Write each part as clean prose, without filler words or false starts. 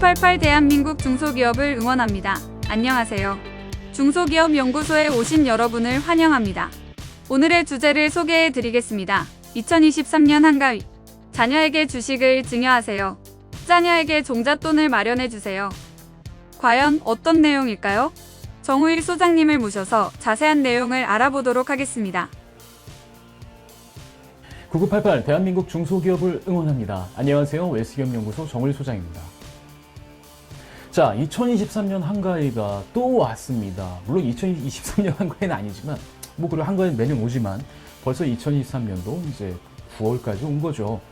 9988 대한민국 중소기업을 응원합니다. 안녕하세요. 중소기업연구소에 오신 여러분을 환영합니다. 오늘의 주제를 소개해 드리겠습니다. 2023년 한가위. 자녀에게 주식을 증여하세요. 자녀에게 종잣돈을 마련해 주세요. 과연 어떤 내용일까요? 정우일 소장님을 모셔서 자세한 내용을 알아보도록 하겠습니다. 9988 대한민국 중소기업을 응원합니다. 안녕하세요. 웰스기업연구소 정우일 소장입니다. 자, 2023년 한가위가 또 왔습니다. 물론 2023년 한가위는 아니지만 그리고 한가위는 매년 오지만 벌써 2023년도 이제 9월까지 온 거죠.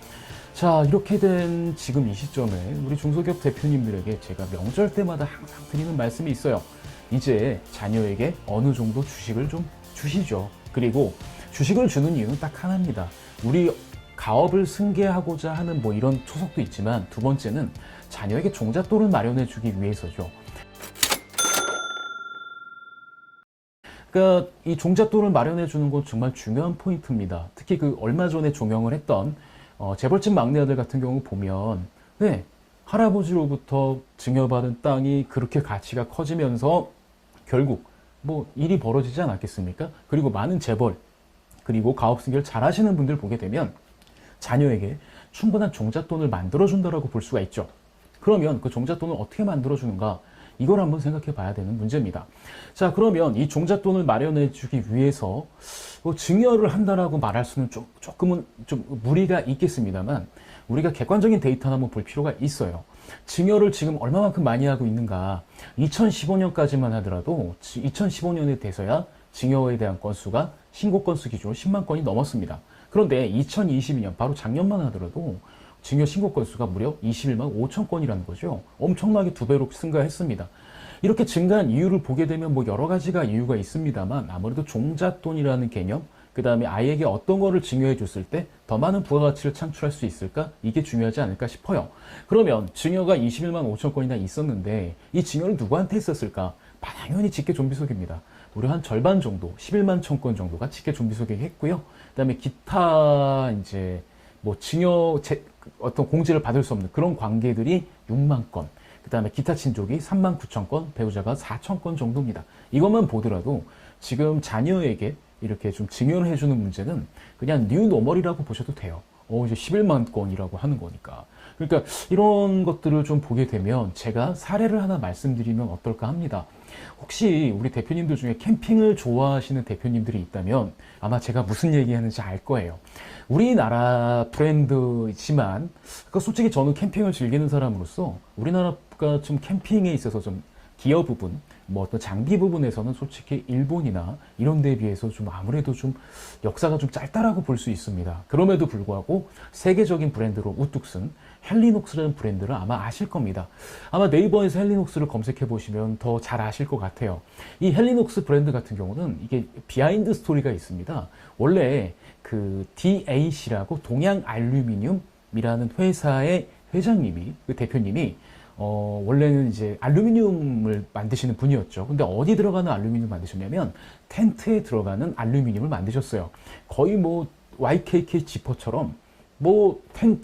자, 이렇게 된 지금 이 시점에 우리 중소기업 대표님들에게 제가 명절 때마다 항상 드리는 말씀이 있어요. 이제 자녀에게 어느 정도 주식을 좀 주시죠. 그리고 주식을 주는 이유는 딱 하나입니다. 우리 가업을 승계하고자 하는 이런 초석도 있지만 두 번째는 자녀에게 종잣돈을 마련해 주기 위해서죠. 그러니까 이 종잣돈을 마련해 주는 건 정말 중요한 포인트입니다. 특히 얼마 전에 종영을 했던 재벌집 막내 아들 같은 경우 보면 할아버지로부터 증여받은 땅이 그렇게 가치가 커지면서 결국 일이 벌어지지 않았겠습니까? 그리고 많은 재벌 그리고 가업 승계를 잘 하시는 분들 보게 되면 자녀에게 충분한 종잣돈을 만들어준다고 볼 수가 있죠. 그러면 그 종잣돈을 어떻게 만들어주는가? 이걸 한번 생각해 봐야 되는 문제입니다. 자, 그러면 이 종잣돈을 마련해 주기 위해서 증여를 한다라고 말할 수는 조금은 무리가 있겠습니다만 우리가 객관적인 데이터나 한번 볼 필요가 있어요. 증여를 지금 얼마만큼 많이 하고 있는가? 2015년까지만 하더라도 2015년에 돼서야 증여에 대한 건수가 신고 건수 기준으로 10만 건이 넘었습니다. 그런데 2022년 바로 작년만 하더라도 증여 신고 건수가 무려 21만 5천 건이라는 거죠. 엄청나게 2배로 증가했습니다. 이렇게 증가한 이유를 보게 되면 여러 가지가 이유가 있습니다만 아무래도 종잣돈이라는 개념, 그 다음에 아이에게 어떤 거를 증여해 줬을 때 더 많은 부가가치를 창출할 수 있을까? 이게 중요하지 않을까 싶어요. 그러면 증여가 21만 5천 건이나 있었는데 이 증여를 누구한테 했었을까? 당연히 직계존비속입니다. 무려 한 절반 정도, 11만 천 건 정도가 직계존비속에 했고요. 그 다음에 기타 증여 어떤 공제를 받을 수 없는 그런 관계들이 6만 건, 그 다음에 기타 친족이 3만 9천 건, 배우자가 4천 건 정도입니다. 이것만 보더라도 지금 자녀에게 이렇게 좀 증여를 해주는 문제는 그냥 뉴노멀이라고 보셔도 돼요. 이제 11만 건이라고 하는 거니까. 그러니까 이런 것들을 좀 보게 되면 제가 사례를 하나 말씀드리면 어떨까 합니다. 혹시 우리 대표님들 중에 캠핑을 좋아하시는 대표님들이 있다면 아마 제가 무슨 얘기하는지 알 거예요. 우리나라 브랜드이지만 솔직히 저는 캠핑을 즐기는 사람으로서 우리나라가 좀 캠핑에 있어서 좀 기어 부분, 어떤 장비 부분에서는 솔직히 일본이나 이런 데에 비해서 아무래도 역사가 짧다라고 볼 수 있습니다. 그럼에도 불구하고 세계적인 브랜드로 우뚝 쓴 헬리녹스라는 브랜드를 아마 아실 겁니다. 아마 네이버에서 헬리녹스를 검색해 보시면 더 잘 아실 것 같아요. 이 헬리녹스 브랜드 같은 경우는 이게 비하인드 스토리가 있습니다. 원래 DAC라고 동양알루미늄이라는 회사의 회장님이, 대표님이 원래는 이제 알루미늄을 만드시는 분이었죠. 근데 어디 들어가는 알루미늄을 만드셨냐면 텐트에 들어가는 알루미늄을 만드셨어요. 거의 YKK 지퍼처럼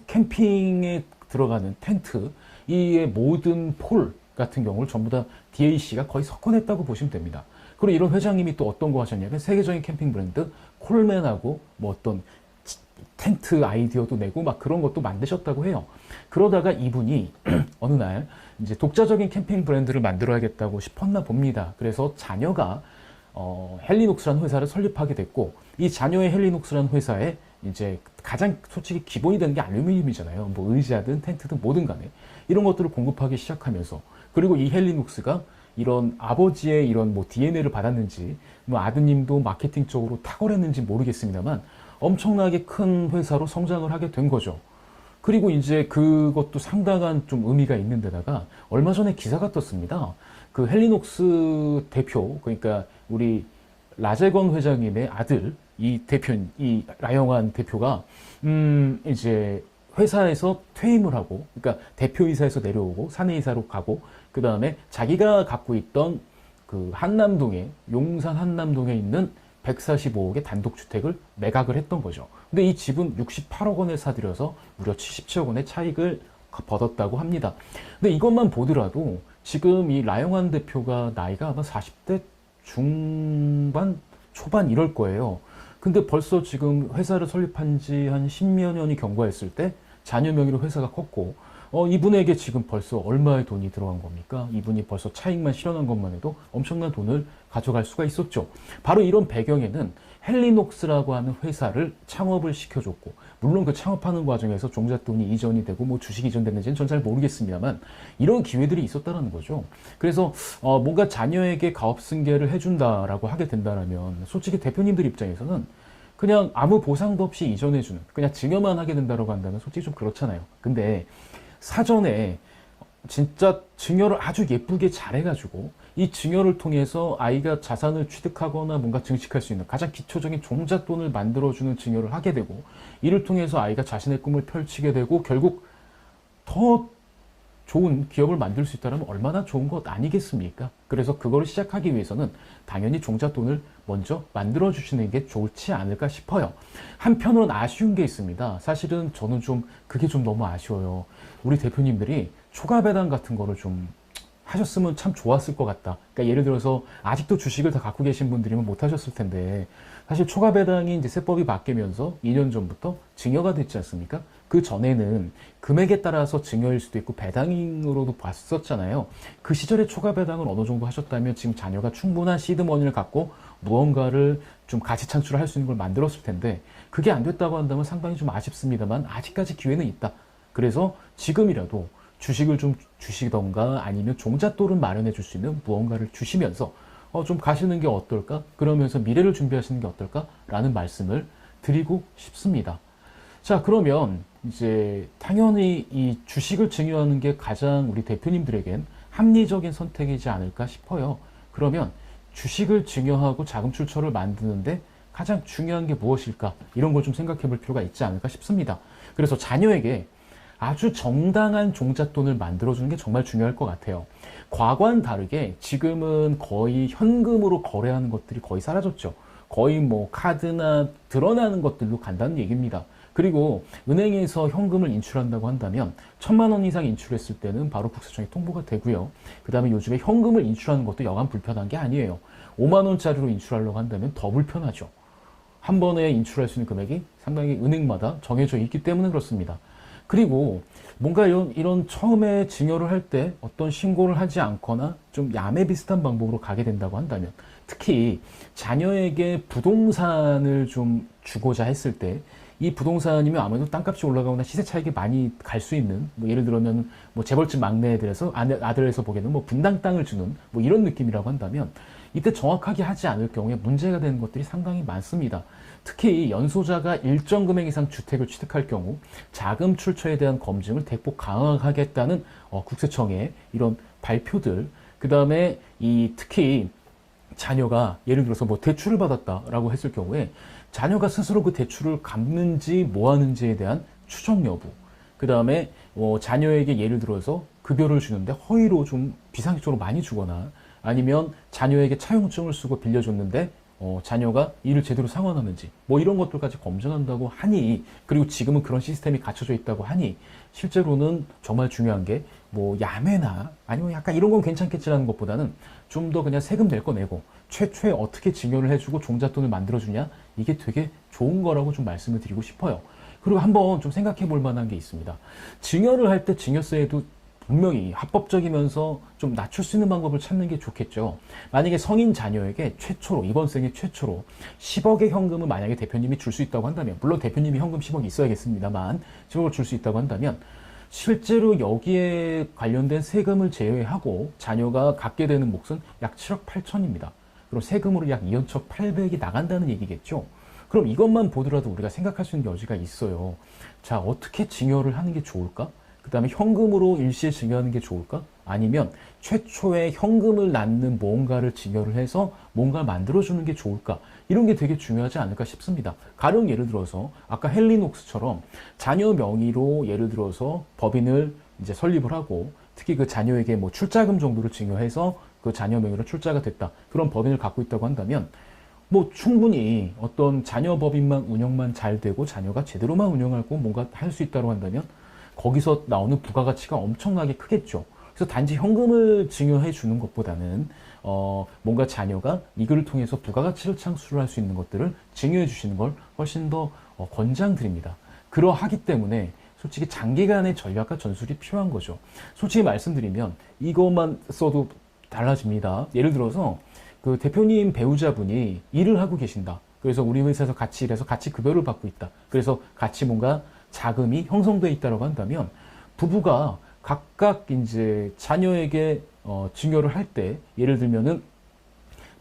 캠핑에 들어가는 텐트 이 모든 폴 같은 경우를 전부 다 DAC가 거의 석권했다고 보시면 됩니다. 그리고 이런 회장님이 또 어떤 거 하셨냐면 세계적인 캠핑 브랜드 콜맨하고 어떤 텐트 아이디어도 내고 그런 것도 만드셨다고 해요. 그러다가 이분이 어느 날 이제 독자적인 캠핑 브랜드를 만들어야겠다고 싶었나 봅니다. 그래서 자녀가 헬리녹스라는 회사를 설립하게 됐고 이 자녀의 헬리녹스라는 회사에 이제 가장 솔직히 기본이 되는 게 알루미늄이잖아요. 의자든 텐트든 뭐든 간에 이런 것들을 공급하기 시작하면서 그리고 이 헬리녹스가 이런 아버지의 이런 DNA를 받았는지 아드님도 마케팅 쪽으로 탁월했는지 모르겠습니다만 엄청나게 큰 회사로 성장을 하게 된 거죠. 그리고 이제 그것도 상당한 의미가 있는 데다가 얼마 전에 기사가 떴습니다. 헬리녹스 대표, 그러니까 우리 라제건 회장님의 아들, 이 라영환 대표가, 이제 회사에서 퇴임을 하고, 그러니까 대표이사에서 내려오고, 사내이사로 가고, 그 다음에 자기가 갖고 있던 용산 한남동에 있는 145억의 단독주택을 매각을 했던 거죠. 근데 이 집은 68억 원에 사들여서 무려 77억 원의 차익을 벗었다고 합니다. 근데 이것만 보더라도 지금 이 라영환 대표가 나이가 아마 40대 중반, 초반 이럴 거예요. 근데 벌써 지금 회사를 설립한 지 한 10여 년이 경과했을 때 자녀 명의로 회사가 컸고, 이분에게 지금 벌써 얼마의 돈이 들어간 겁니까? 이분이 벌써 차익만 실현한 것만 해도 엄청난 돈을 가져갈 수가 있었죠. 바로 이런 배경에는 헬리녹스라고 하는 회사를 창업을 시켜줬고, 물론 그 창업하는 과정에서 종잣돈이 이전이 되고 뭐 주식 이전됐는지는 전 잘 모르겠습니다만 이런 기회들이 있었다는 거죠. 그래서 뭔가 자녀에게 가업 승계를 해준다라고 하게 된다면 솔직히 대표님들 입장에서는 그냥 아무 보상도 없이 이전해주는, 그냥 증여만 하게 된다고 한다면 솔직히 좀 그렇잖아요. 근데 사전에 진짜 증여를 아주 예쁘게 잘해가지고 이 증여를 통해서 아이가 자산을 취득하거나 뭔가 증식할 수 있는 가장 기초적인 종잣돈을 만들어주는 증여를 하게 되고, 이를 통해서 아이가 자신의 꿈을 펼치게 되고 결국 더 좋은 기업을 만들 수 있다면 얼마나 좋은 것 아니겠습니까? 그래서 그거를 시작하기 위해서는 당연히 종잣돈을 먼저 만들어 주시는 게 좋지 않을까 싶어요. 한편으로는 아쉬운 게 있습니다. 사실은 저는 좀 그게 좀 너무 아쉬워요. 우리 대표님들이 초과 배당 같은 거를 좀 하셨으면 참 좋았을 것 같다. 그러니까 예를 들어서 아직도 주식을 다 갖고 계신 분들이면 못 하셨을 텐데, 사실 초과 배당이 이제 세법이 바뀌면서 2년 전부터 증여가 됐지 않습니까? 그 전에는 금액에 따라서 증여일 수도 있고 배당으로도 봤었잖아요. 그 시절에 초과 배당을 어느 정도 하셨다면 지금 자녀가 충분한 시드머니를 갖고 무언가를 좀 가치 창출을 할 수 있는 걸 만들었을 텐데, 그게 안 됐다고 한다면 상당히 좀 아쉽습니다만 아직까지 기회는 있다. 그래서 지금이라도 주식을 좀 주시던가 아니면 종잣돈을 마련해 줄 수 있는 무언가를 주시면서 좀 가시는 게 어떨까? 그러면서 미래를 준비하시는 게 어떨까? 라는 말씀을 드리고 싶습니다. 자, 그러면 이제 당연히 이 주식을 증여하는 게 가장 우리 대표님들에겐 합리적인 선택이지 않을까 싶어요. 그러면 주식을 증여하고 자금 출처를 만드는데 가장 중요한 게 무엇일까? 이런 걸 좀 생각해 볼 필요가 있지 않을까 싶습니다. 그래서 자녀에게 아주 정당한 종잣돈을 만들어주는 게 정말 중요할 것 같아요. 과거와는 다르게 지금은 거의 현금으로 거래하는 것들이 거의 사라졌죠. 거의 뭐 카드나 드러나는 것들로 간다는 얘기입니다. 그리고 은행에서 현금을 인출한다고 한다면 1,000만 원 이상 인출했을 때는 바로 국세청에 통보가 되고요. 그 다음에 요즘에 현금을 인출하는 것도 여간 불편한 게 아니에요. 5만 원짜리로 인출하려고 한다면 더 불편하죠. 한 번에 인출할 수 있는 금액이 상당히 은행마다 정해져 있기 때문에 그렇습니다. 그리고 뭔가 이런 처음에 증여를 할 때 어떤 신고를 하지 않거나 좀 야매 비슷한 방법으로 가게 된다고 한다면, 특히 자녀에게 부동산을 좀 주고자 했을 때 이 부동산이면 아무래도 땅값이 올라가거나 시세 차익이 많이 갈 수 있는, 뭐 예를 들면 뭐 재벌집 막내들에서 아들에서 보기에는 뭐 분당 땅을 주는 뭐 이런 느낌이라고 한다면, 이때 정확하게 하지 않을 경우에 문제가 되는 것들이 상당히 많습니다. 특히 연소자가 일정 금액 이상 주택을 취득할 경우 자금 출처에 대한 검증을 대폭 강화하겠다는 국세청의 이런 발표들, 그 다음에 특히 자녀가 예를 들어서 뭐 대출을 받았다라고 했을 경우에 자녀가 스스로 그 대출을 갚는지 뭐 하는지에 대한 추적 여부, 그 다음에 자녀에게 예를 들어서 급여를 주는데 허위로 좀 비상식적으로 많이 주거나, 아니면 자녀에게 차용증을 쓰고 빌려줬는데 자녀가 이를 제대로 상환하는지 뭐 이런 것들까지 검증한다고 하니, 그리고 지금은 그런 시스템이 갖춰져 있다고 하니 실제로는 정말 중요한 게 뭐 야매나 아니면 약간 이런 건 괜찮겠지라는 것보다는 좀 더 그냥 세금 낼 거 내고 최초에 어떻게 증여를 해주고 종잣돈을 만들어주냐, 이게 되게 좋은 거라고 좀 말씀을 드리고 싶어요. 그리고 한번 좀 생각해 볼 만한 게 있습니다. 증여를 할 때 증여세에도 분명히 합법적이면서 좀 낮출 수 있는 방법을 찾는 게 좋겠죠. 만약에 성인 자녀에게 최초로, 이번 생에 최초로 10억의 현금을 만약에 대표님이 줄 수 있다고 한다면, 물론 대표님이 현금 10억이 있어야겠습니다만 10억을 줄 수 있다고 한다면, 실제로 여기에 관련된 세금을 제외하고 자녀가 갖게 되는 몫은 약 7억 8천입니다. 그럼 세금으로 약 2억 8백이 나간다는 얘기겠죠. 그럼 이것만 보더라도 우리가 생각할 수 있는 여지가 있어요. 자, 어떻게 증여를 하는 게 좋을까? 그 다음에 현금으로 일시에 증여하는 게 좋을까? 아니면 최초에 현금을 낳는 무언가를 증여를 해서 뭔가를 만들어주는 게 좋을까? 이런 게 되게 중요하지 않을까 싶습니다. 가령 예를 들어서 아까 헬리녹스처럼 자녀 명의로 예를 들어서 법인을 이제 설립을 하고, 특히 그 자녀에게 뭐 출자금 정도를 증여해서 그 자녀 명의로 출자가 됐다, 그런 법인을 갖고 있다고 한다면 뭐 충분히 어떤 자녀 법인만 운영만 잘 되고 자녀가 제대로만 운영하고 뭔가 할 수 있다고 한다면 거기서 나오는 부가가치가 엄청나게 크겠죠. 그래서 단지 현금을 증여해 주는 것보다는 뭔가 자녀가 이거를 통해서 부가가치를 창출할 수 있는 것들을 증여해 주시는 걸 훨씬 더 권장드립니다. 그러하기 때문에 솔직히 장기간의 전략과 전술이 필요한 거죠. 솔직히 말씀드리면 이것만 써도 달라집니다. 예를 들어서 그 대표님 배우자분이 일을 하고 계신다. 그래서 우리 회사에서 같이 일해서 같이 급여를 받고 있다. 그래서 같이 뭔가 자금이 형성되어 있다고 한다면 부부가 각각 이제 자녀에게 증여를 할 때 예를 들면은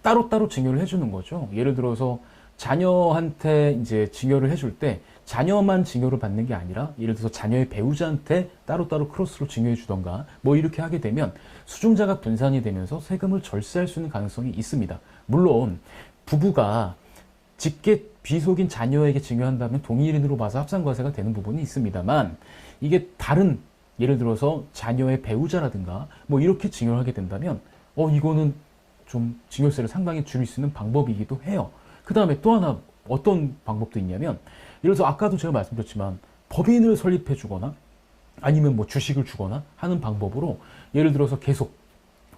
따로따로 증여를 해주는 거죠. 예를 들어서 자녀한테 이제 증여를 해줄 때 자녀만 증여를 받는 게 아니라 예를 들어서 자녀의 배우자한테 따로따로 크로스로 증여해 주던가 뭐 이렇게 하게 되면 수중자가 분산이 되면서 세금을 절세할 수 있는 가능성이 있습니다. 물론 부부가 직계 비속인 자녀에게 증여한다면 동일인으로 봐서 합산과세가 되는 부분이 있습니다만 이게 다른 예를 들어서 자녀의 배우자라든가 뭐 이렇게 증여를 하게 된다면 이거는 좀 증여세를 상당히 줄일 수 있는 방법이기도 해요. 그 다음에 또 하나 어떤 방법도 있냐면 예를 들어서 아까도 제가 말씀드렸지만 법인을 설립해 주거나 아니면 뭐 주식을 주거나 하는 방법으로 예를 들어서 계속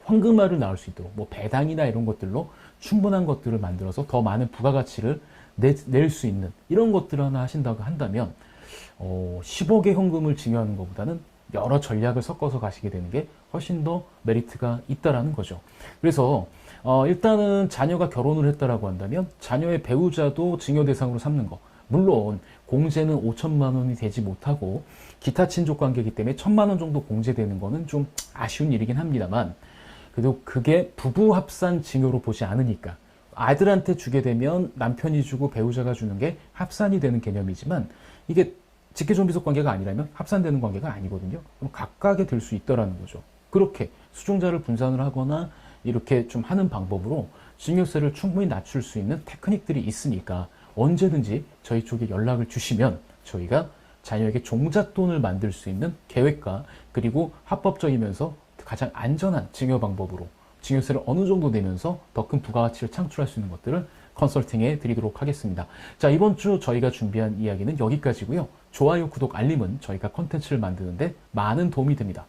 황금알을 낳을 수 있도록 뭐 배당이나 이런 것들로 충분한 것들을 만들어서 더 많은 부가가치를 낼 수 있는 이런 것들을 하나 하신다고 한다면 10억의 현금을 증여하는 것보다는 여러 전략을 섞어서 가시게 되는 게 훨씬 더 메리트가 있다라는 거죠. 그래서 일단은 자녀가 결혼을 했다라고 한다면 자녀의 배우자도 증여 대상으로 삼는 거. 물론 공제는 5천만 원이 되지 못하고 기타 친족 관계이기 때문에 1,000만 원 정도 공제되는 거는 좀 아쉬운 일이긴 합니다만 그래도 그게 부부 합산 증여로 보지 않으니까 아들한테 주게 되면 남편이 주고 배우자가 주는 게 합산이 되는 개념이지만 이게 직계존비속 관계가 아니라면 합산되는 관계가 아니거든요. 그럼 각각에 들 수 있다라는 거죠. 그렇게 수중자를 분산을 하거나 이렇게 좀 하는 방법으로 증여세를 충분히 낮출 수 있는 테크닉들이 있으니까 언제든지 저희 쪽에 연락을 주시면 저희가 자녀에게 종잣돈을 만들 수 있는 계획과 그리고 합법적이면서 가장 안전한 증여 방법으로 증여세를 어느 정도 내면서 더 큰 부가가치를 창출할 수 있는 것들을 컨설팅해 드리도록 하겠습니다. 자, 이번 주 저희가 준비한 이야기는 여기까지고요. 좋아요, 구독, 알림은 저희가 컨텐츠를 만드는데 많은 도움이 됩니다.